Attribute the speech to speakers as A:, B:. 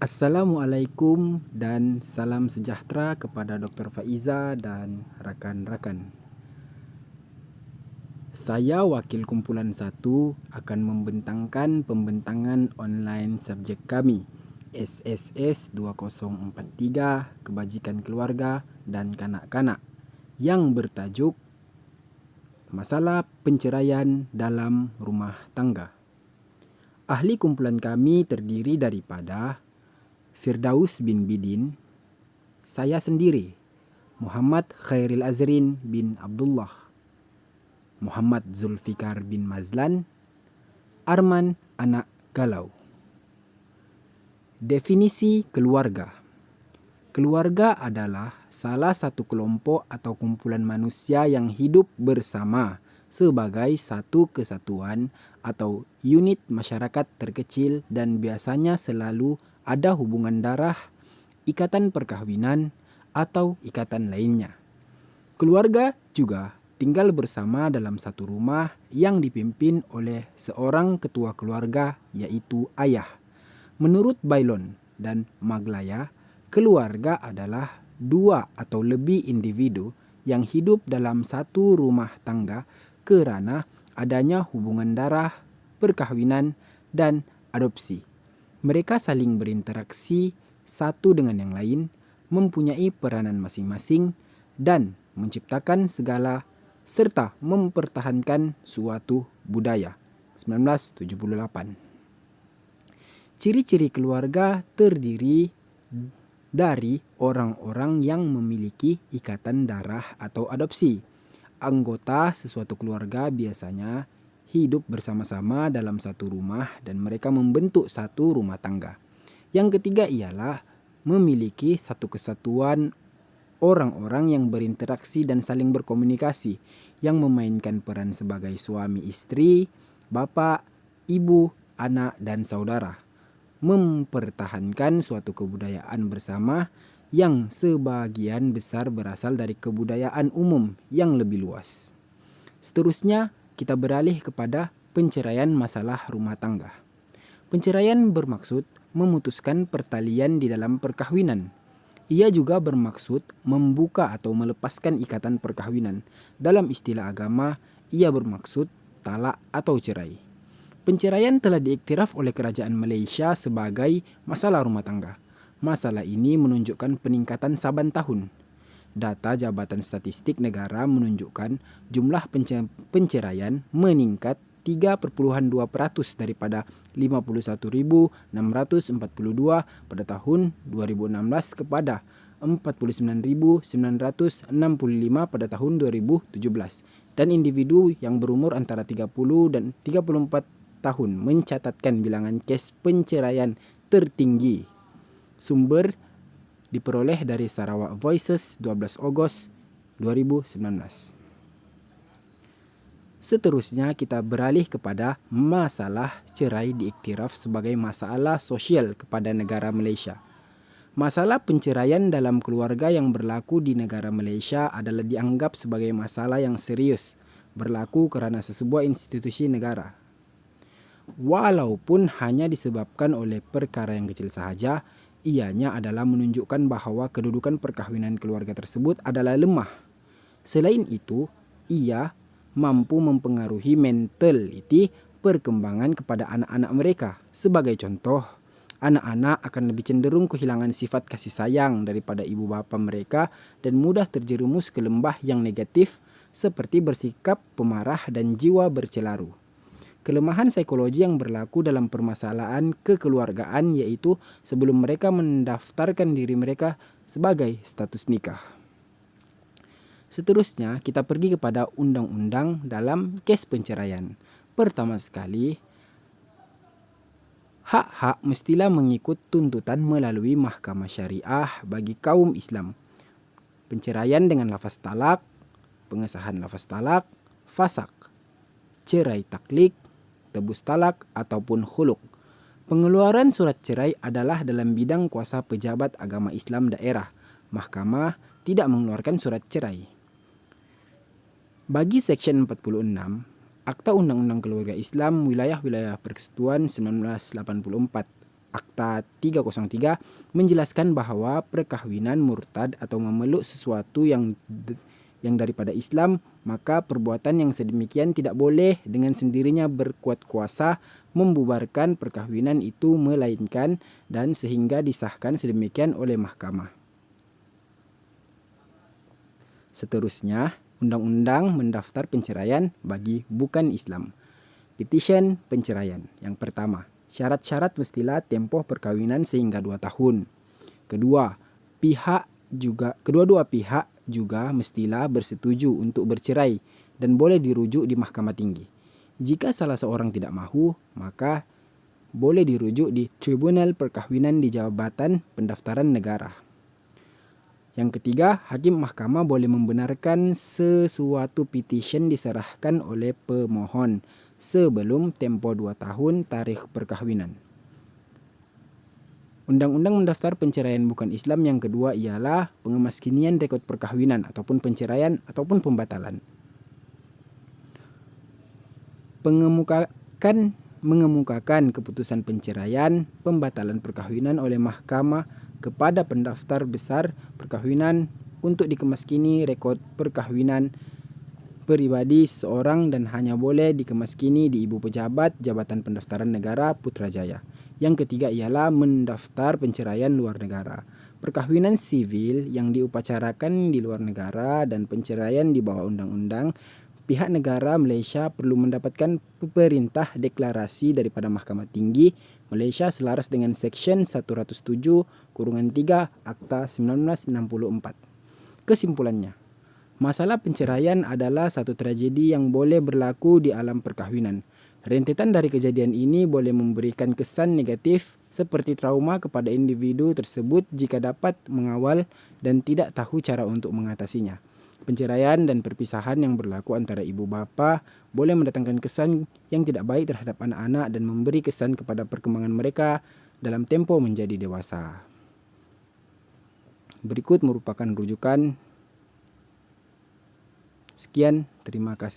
A: Assalamualaikum dan salam sejahtera kepada Dr. Faiza dan rakan-rakan. Saya wakil kumpulan 1 akan membentangkan pembentangan online subjek kami SSS 2043 Kebajikan Keluarga dan Kanak-kanak yang bertajuk Masalah Penceraian dalam Rumah Tangga. Ahli kumpulan kami terdiri daripada Firdaus bin Bidin, saya sendiri, Muhammad Khairil Azrin bin Abdullah, Muhammad Zulfikar bin Mazlan, Arman anak Galau. Definisi keluarga. Keluarga adalah salah satu kelompok atau kumpulan manusia yang hidup bersama sebagai satu kesatuan atau unit masyarakat terkecil dan biasanya selalu ada hubungan darah, ikatan perkahwinan, atau ikatan lainnya. Keluarga juga tinggal bersama dalam satu rumah yang dipimpin oleh seorang ketua keluarga, yaitu ayah. Menurut Bailon dan Maglaya, keluarga adalah dua atau lebih individu yang hidup dalam satu rumah tangga kerana adanya hubungan darah, perkahwinan, dan adopsi. Mereka saling berinteraksi satu dengan yang lain, mempunyai peranan masing-masing, dan menciptakan segala serta mempertahankan suatu budaya. 1978. Ciri-ciri keluarga terdiri dari orang-orang yang memiliki ikatan darah atau adopsi. Anggota sesuatu keluarga biasanya hidup bersama-sama dalam satu rumah dan mereka membentuk satu rumah tangga. Yang ketiga ialah memiliki satu kesatuan orang-orang yang berinteraksi dan saling berkomunikasi, yang memainkan peran sebagai suami istri, bapak, ibu, anak, dan saudara. Mempertahankan suatu kebudayaan bersama yang sebagian besar berasal dari kebudayaan umum yang lebih luas. Seterusnya, kita beralih kepada penceraian masalah rumah tangga. Penceraian bermaksud memutuskan pertalian di dalam perkahwinan. Ia juga bermaksud membuka atau melepaskan ikatan perkahwinan. Dalam istilah agama, ia bermaksud talak atau cerai. Penceraian telah diiktiraf oleh kerajaan Malaysia sebagai masalah rumah tangga. Masalah ini menunjukkan peningkatan saban tahun. Data Jabatan Statistik Negara menunjukkan jumlah penceraian meningkat 3,2% daripada 51.642 pada tahun 2016 kepada 49.965 pada tahun 2017. Dan individu yang berumur antara 30 dan 34 tahun mencatatkan bilangan kes penceraian tertinggi. Sumber diperoleh dari Sarawak Voices 12 Ogos 2019. Seterusnya kita beralih kepada masalah cerai diiktiraf sebagai masalah sosial kepada negara Malaysia. Masalah penceraian dalam keluarga yang berlaku di negara Malaysia adalah dianggap sebagai masalah yang serius berlaku kerana sesebuah institusi negara. Walaupun hanya disebabkan oleh perkara yang kecil sahaja, ianya adalah menunjukkan bahawa kedudukan perkahwinan keluarga tersebut adalah lemah. Selain itu, ia mampu mempengaruhi mentaliti perkembangan kepada anak-anak mereka. Sebagai contoh, anak-anak akan lebih cenderung kehilangan sifat kasih sayang daripada ibu bapa mereka dan mudah terjerumus ke lembah yang negatif seperti bersikap pemarah dan jiwa bercelaru. Kelemahan psikologi yang berlaku dalam permasalahan kekeluargaan yaitu sebelum mereka mendaftarkan diri mereka sebagai status nikah. Seterusnya, kita pergi kepada undang-undang dalam kes penceraian. Pertama sekali, hak-hak mestilah mengikut tuntutan melalui mahkamah syariah bagi kaum Islam. Penceraian dengan lafaz talak, pengesahan lafaz talak, fasak, cerai taklik, tebus talak ataupun khuluk. Pengeluaran surat cerai adalah dalam bidang kuasa pejabat agama Islam daerah. Mahkamah tidak mengeluarkan surat cerai. Bagi Seksyen 46, Akta Undang-Undang Keluarga Islam Wilayah-Wilayah Persekutuan 1984, Akta 303 menjelaskan bahwa perkahwinan murtad atau memeluk sesuatu yang daripada Islam, maka perbuatan yang sedemikian tidak boleh dengan sendirinya berkuat kuasa membubarkan perkahwinan itu, melainkan dan sehingga disahkan sedemikian oleh mahkamah. Seterusnya, undang-undang mendaftar penceraian bagi bukan Islam. Petition penceraian. Yang pertama, syarat-syarat mestilah tempoh perkawinan sehingga 2 tahun. Kedua, kedua-dua pihak juga mestilah bersetuju untuk bercerai dan boleh dirujuk di Mahkamah Tinggi. Jika salah seorang tidak mahu, maka boleh dirujuk di Tribunal Perkahwinan di Jabatan Pendaftaran Negara. Yang ketiga, hakim mahkamah boleh membenarkan sesuatu petition diserahkan oleh pemohon sebelum tempoh 2 tahun tarikh perkahwinan. Undang-undang mendaftar penceraian bukan Islam yang kedua ialah pengemaskinian rekod perkahwinan ataupun penceraian ataupun pembatalan. Mengemukakan keputusan penceraian, pembatalan perkahwinan oleh mahkamah kepada pendaftar besar perkahwinan untuk dikemaskini rekod perkahwinan pribadi seorang dan hanya boleh dikemaskini di Ibu Pejabat Jabatan Pendaftaran Negara Putrajaya. Yang ketiga ialah mendaftar penceraian luar negara. Perkahwinan sivil yang diupacarakan di luar negara dan penceraian di bawah undang-undang, pihak negara Malaysia perlu mendapatkan perintah deklarasi daripada Mahkamah Tinggi Malaysia selaras dengan Seksyen 107(3) Akta 1964. Kesimpulannya, masalah penceraian adalah satu tragedi yang boleh berlaku di alam perkahwinan. Rentetan dari kejadian ini boleh memberikan kesan negatif seperti trauma kepada individu tersebut jika dapat mengawal dan tidak tahu cara untuk mengatasinya. Penceraian dan perpisahan yang berlaku antara ibu bapa boleh mendatangkan kesan yang tidak baik terhadap anak-anak dan memberi kesan kepada perkembangan mereka dalam tempo menjadi dewasa. Berikut merupakan rujukan. Sekian, terima kasih.